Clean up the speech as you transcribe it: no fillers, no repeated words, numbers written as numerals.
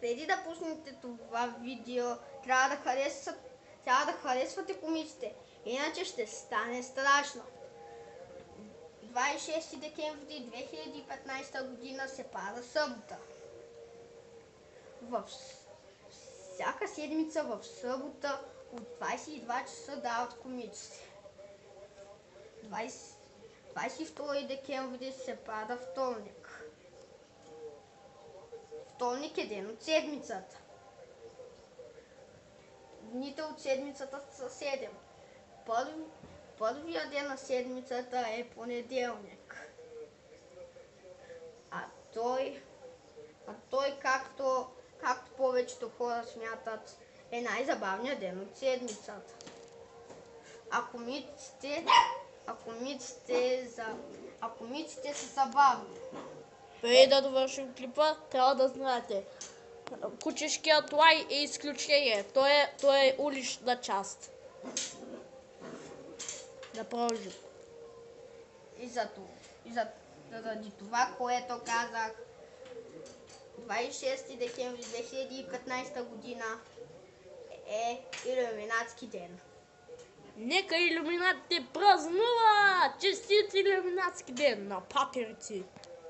преди да пуснете това видео, трябва да харесвате комиците, иначе ще стане страшно. 26 декември 2015 година се пада събота. Всяка седмица в събота от 22 часа дават комиците. 22 декември се пада вторник. Вторник е ден от седмицата. Дните от седмицата са 7. Първия ден на седмицата е понеделник. А той както повечето хора смятат, е най-забавният ден от седмицата. А комиците са забавни. Преди да довършим клипа, трябва да знаете. Кучешкият лай е изключение. Той е улична част. Да продължим. Заради това, което казах, 26 декември 2015 година е Илюминатски ден. Нека илюминатите празнуват! Честит илюминатски ден на патерици!